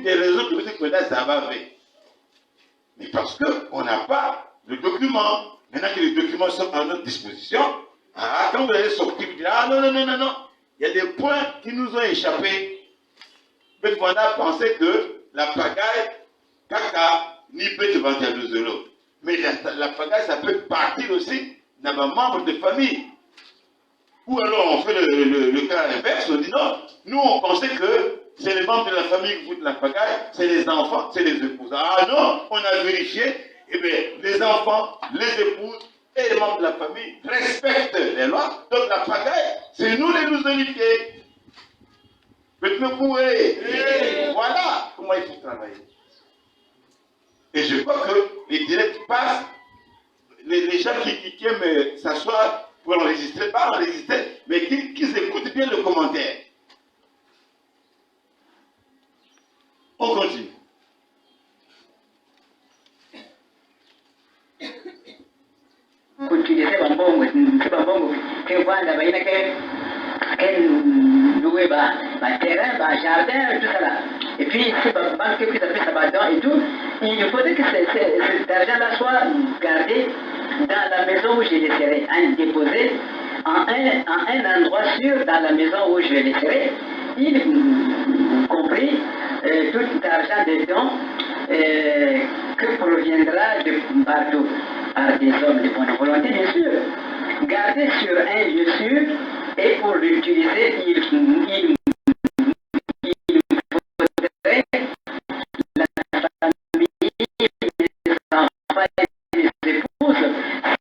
des raisons qui font que ça va avec. Mais parce qu'on n'a pas le document. Maintenant que les documents sont à notre disposition, quand vous allez sortir, vous direz, ah non, non, non, non, non, il y a des points qui nous ont échappé. Mais on a pensé que la pagaille, caca, ni peut te vendre à 2 euros. Mais la pagaille, ça peut partir aussi dans un membre de famille. Ou alors on fait le cas inverse, on dit non, nous on pensait que c'est les membres de la famille qui foutent la pagaille, c'est les enfants, c'est les épouses. Ah non, on a vérifié, et bien les enfants, les épouses et les membres de la famille respectent les lois, donc la pagaille, c'est nous les losonités. Mais me pourrez. Voilà comment il faut travailler. Et je crois que les directs passent, les gens qui aiment s'asseoir pour enregistrer, pas enregistrer, mais qu'ils écoutent bien le commentaire. On continue. Utiliser bambongo, que Rwanda baina que louer terrain, jardin, tout ça là. Et puis si banque qui s'appelle Sabadon et tout, il faudrait que cet argent-là soit gardé dans la maison où je laisserai, déposé en un endroit sûr dans la maison où je le laisserai, y compris tout l'argent des dons que proviendra de partout, par des hommes de bonne volonté, bien sûr. Garder sur un lieu sûr et pour l'utiliser, il faudrait la famille, les enfants et les épouses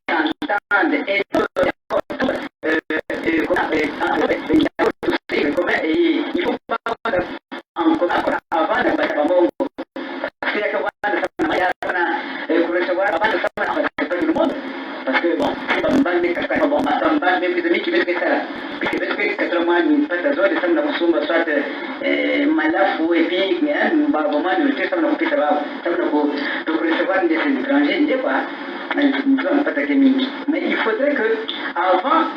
s'entendent et il faut pas en commun avant de passer à mon parce qu'il y a que pour recevoir avant de savoir pas tout le monde parce que bon c'est pas mal mais quand bon mal mais que qui veut que ça puis que veut que tout le monde pas de zone ça nous sommes soit malafu et puis bah vraiment nous tout ça nous peut savoir ça nous pour recevoir des étrangers des fois mais il faudrait que avant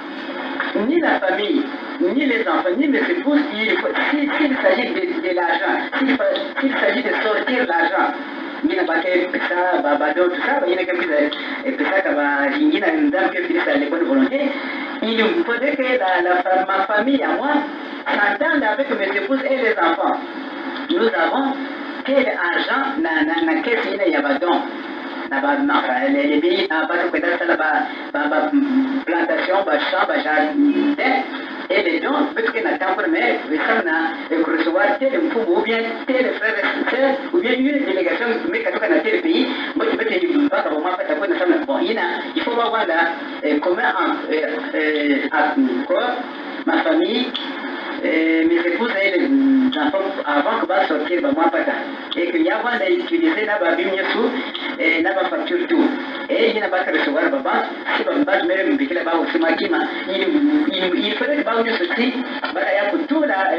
ni la famille, ni les enfants, ni les épouses, s'il s'agit de l'argent, s'il s'agit de sortir l'argent, il n'y a pas que ça, babado, tout ça, il n'y a que ça, il y a une dame qui utilise les bonnes volontés, il faudrait que ma famille à moi s'entende avec mes épouses et les enfants. Nous avons quel argent dans la caisse, il y a pas donc. Les pays n'ont pas de plantation, champ, jardin, et les dons, parce qu'on a tant pour recevoir tel ou bien tel frère et soeur, ou bien une délégation, mais quand on a tel pays, moi je peux te dire, pas comment faire ta bonne bon, il faut voir là, comment quoi, ma famille, mes épouses et les enfants avant que va sortir, moi pas et qu'il y a avant d'utiliser là-bas, et là-bas facture tout. Et il n'y a pas que recevoir là-bas, si on va même piquer là-bas aussi, il faudrait que va mieux sortir, il y a pour tout là,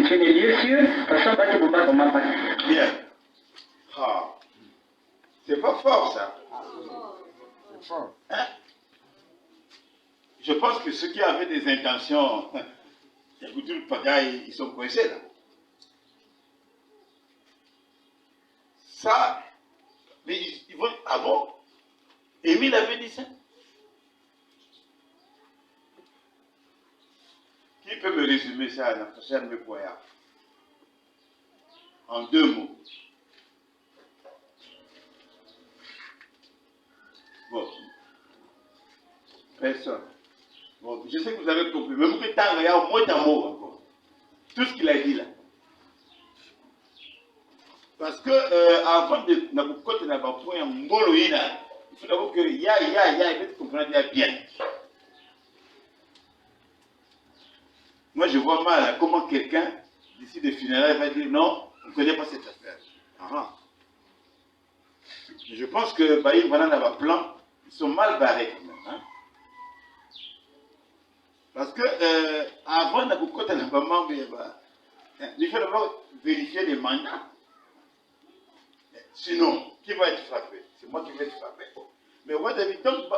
sur les lieux sûrs, de toute façon, va te pas comment pas. Bien. Ah. C'est pas fort ça. C'est fort. Hein? Je pense que ceux qui avaient des intentions, écoutez le pagaille, ils sont coincés là. Ça, mais ils vont. Ah bon? Émile avait dit ça? Qui peut me résumer ça dans la prochaine Mekoya? En 2 mots. Bon. Personne. Bon, je sais que vous avez compris. Mais vous pouvez il y a au moins un mot encore. Tout ce qu'il a dit là. Parce que avant de côté n'a pas point un il faut d'abord que il faut comprendre bien. Moi je vois mal comment quelqu'un d'ici des funérailles va dire non, on ne connaît pas cette affaire. Je pense que Baïm voilà dans leur plan, ils sont mal barrés quand même. Hein? Parce que avant de côté n'a pas membre, il faut d'abord vérifier les mandats. Sinon, qui va être frappé? C'est moi qui vais être frappé. Mais moi, d'habitude,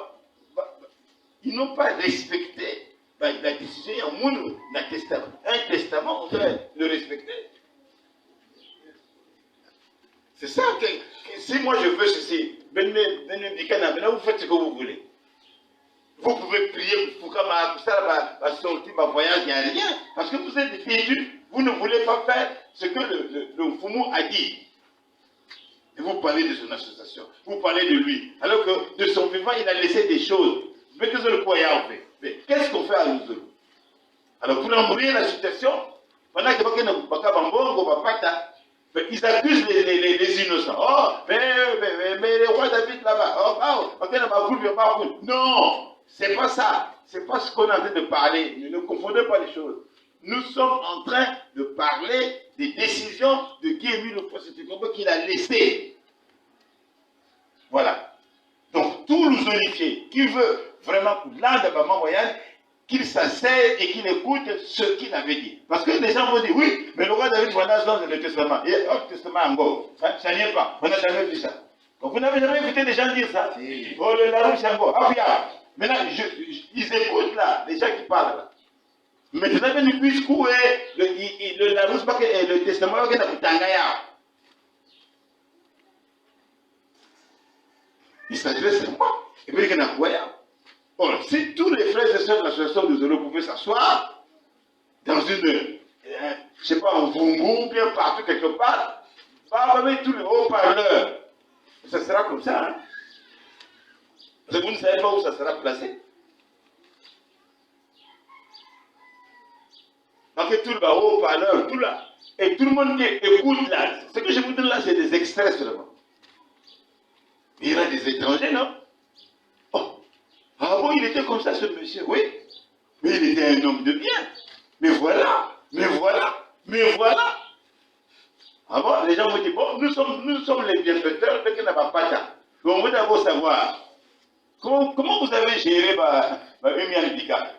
ils n'ont pas respecté la décision. Il y a un testament, on doit le respecter. C'est ça si moi je veux ceci, maintenant vous faites ce que vous voulez. Vous pouvez prier pour que ma sortie, ma voyage, il n'y a rien. Parce que vous êtes têtus, vous ne voulez pas faire ce que le Fumu a dit. Et vous parlez de son association, vous parlez de lui. Alors que de son vivant, il a laissé des choses. Mais que le croyant fait. Mais qu'est-ce qu'on fait à nous autres? Alors pour embrouiller la situation, pendant que ils accusent les innocents. Oh, mais le roi David là-bas. Non, c'est pas ça. C'est pas ce qu'on est en train de parler. Ne confondez pas les choses. Nous sommes en train de parler des décisions de Guy-Émile le qu'il a laissées. Voilà. Donc, tout nous unifier, qui veut vraiment l'un de maman moyenne, qu'il s'asseye et qu'il écoute ce qu'il avait dit. Parce que les gens vont dire, oui, mais le roi David, voilà dans le Testament. Et le Testament en gros, ça n'y est pas. On n'a jamais vu ça. Donc, vous n'avez jamais écouté des gens dire ça. Oh, le Larouche en gros. Ah, bien. Maintenant, ils écoutent là, les gens qui parlent là. Maintenant, ils puissent couper le Larouche et le Testament qui n'a pas Tangaya. Il s'adresse à moi. Et puis, il n'a pas. Bon, si tous les frères et sœurs de l'association de Zolo pouvaient s'asseoir dans une, je sais pas, un bongo, bien partout, quelque part, avec tous les haut-parleurs, ça sera comme ça. Hein? Parce que vous ne savez pas où ça sera placé. Donc, tout le haut-parleur, tout là, et tout le monde qui écoute là, ce que je vous donne là, c'est des extraits seulement. Il y en a des étrangers, non? Ah bon, il était comme ça, ce monsieur, oui. Mais il était un homme de bien. Mais voilà. Ah bon, les gens vont dire, bon, nous sommes les bienfaiteurs de Kenabapata. Donc, on veut d'abord savoir, comment vous avez géré ma handicap?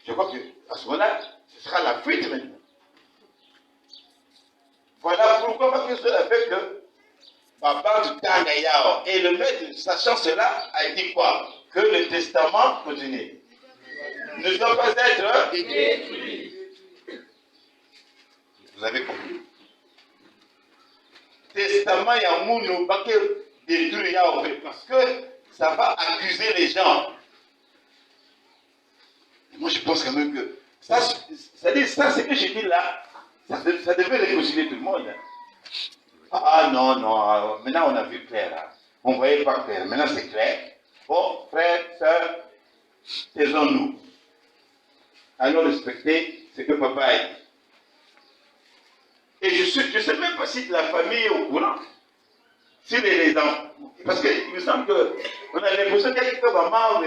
Je crois qu'à ce moment-là, ce sera la fuite maintenant. Voilà pourquoi, parce que cela fait que Papa du Tangayao. Et le maître, sachant cela, a dit quoi? Que le testament continue. Ne doit pas être détruit. Vous avez compris? Testament, il y a un monde pas que détruit parce que ça va accuser les gens. Et moi, je pense quand même que ça, ce que j'ai dit là, ça devait réconcilier tout le monde. Ah non, maintenant on a vu clair. Hein. On ne voyait pas clair. Maintenant c'est clair. Bon, frères, sœurs, taisons-nous. Allons respecter ce que papa a dit. Et je ne sais même pas si la famille est au courant. Si les enfants. Parce qu'il me semble qu'on a l'impression qu'il y a quelques mamans,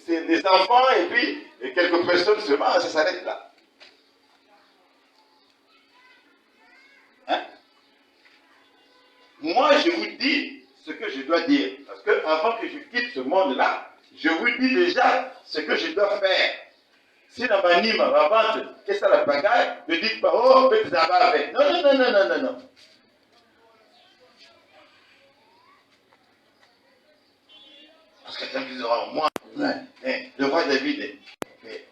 c'est des enfants et puis quelques personnes seulement, ça s'arrête là. Hein? Moi, je vous dis ce que je dois dire. Parce que avant que je quitte ce monde-là, je vous dis déjà ce que je dois faire. Si la manime ma vente, et ça la bagaille, ne dites pas, oh, mais ça va avec. Non. Parce que quand ils auront moi, le roi David,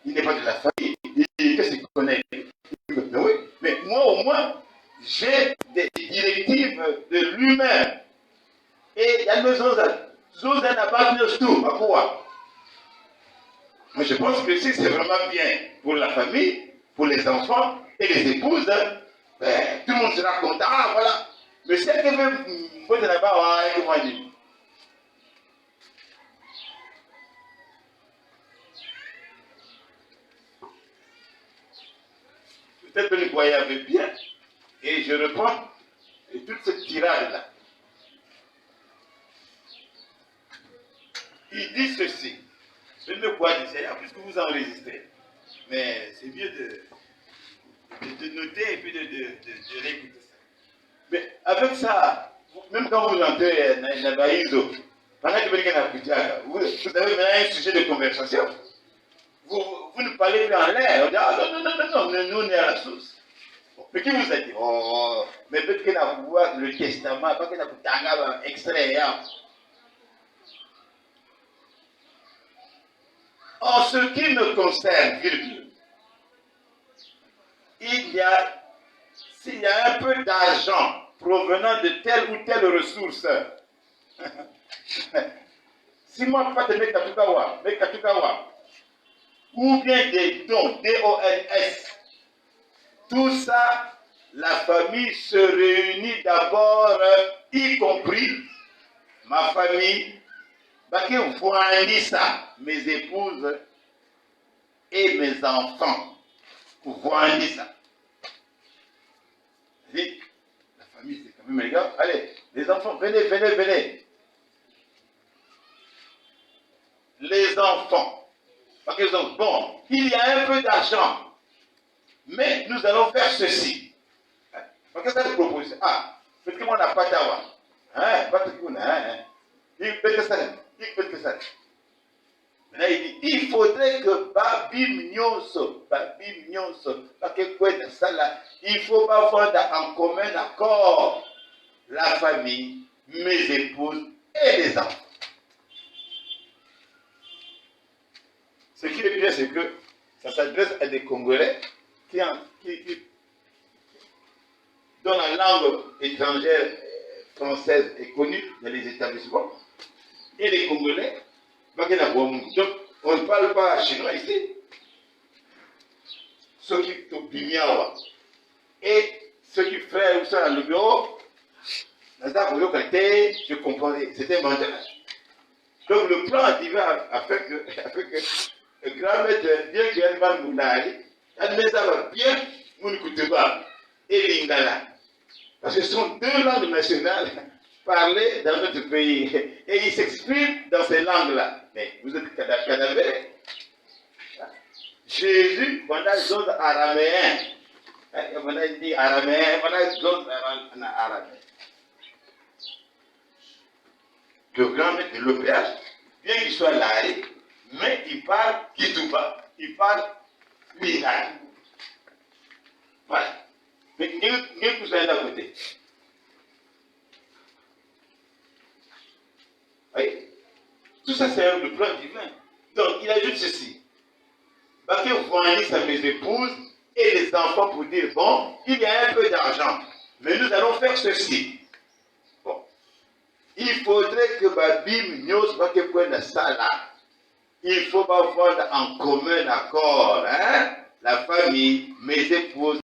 il n'est pas de la famille. Qu'est-ce qu'il connaît? Oui, mais moi au moins, j'ai des directives de lui-même. Et il y a nos autres n'appartenent tout. À quoi? Moi, je pense que si c'est vraiment bien pour la famille, pour les enfants et les épouses, tout le monde sera content. Ah, voilà. Mais c'est que même, faut être là-bas, et moi, dit. Peut-être que le voyez avait bien. Et je reprends toute cette tirade-là. Il dit ceci. Je ne sais quoi dire, puisque vous enregistrez. Mais c'est mieux de noter et puis de réécouter ça. Mais avec ça, même quand vous entrez dans la Baïzo, pendant que vous avez maintenant un sujet de conversation. Vous ne parlez plus en l'air. On dit, ah non, nous on est à la source. Bon, mais qui vous a dit? Oh, mais peut-être qu'il a vu le testament, pas qu'il a vu extrait. En ce qui me concerne, virgule, s'il y a un peu d'argent provenant de telle ou telle ressource. Si moi, je ne fais pas Mekatukawa, ou bien des dons, D-O-N-S, tout ça, la famille se réunit d'abord, y compris ma famille, parce que voyez ça, mes épouses et mes enfants. Voyez ça. La famille, c'est quand même les gars. Allez, les enfants, venez. Les enfants. Parce qu'ils ont, bon, il y a un peu d'argent, mais nous allons faire ceci. Parce que ça nous propose. Ah, peut-être qu'on n'a pas d'avoir. Peut-être qu'on a. Il peut que ça. Là, il dit, il faudrait que Babi Nyonso, parce que quoi de ça là, il faut avoir en commun accord la famille, mes épouses et les enfants. Ce qui est bien, c'est que ça s'adresse à des Congolais dont la langue étrangère française est connue dans les établissements, et les Congolais. Donc, on ne parle pas chinois ici. Ceux qui sont bimiawa. Et ceux qui font ou ça dans le bureau, je comprenais. C'était mental. Donc, le plan divin a fait que le grand maître, bien qu'il y ait un mounari, ça va bien, Mounikouteba et Lingala. Parce que ce sont deux langues nationales parlées dans notre pays. Et ils s'expriment dans ces langues-là. Mais vous êtes cadavérés. Jésus, on a des autres araméens. On a dit araméen, on a des autres araméens. Le grand maître de l'opéra, bien qu'il soit là, mais il parle Kitouba, il parle Miral. Voilà. Mais il tout ça d'un côté. Oui. Tout ça, c'est le plan divin. Donc, il ajoute ceci. Parce que voyez à mes épouses et les enfants pour dire, bon, il y a un peu d'argent, mais nous allons faire ceci. Bon. Il faudrait que Babim Nyos va que prenne ça là. Il faut avoir en commun accord, hein, la famille, mes épouses.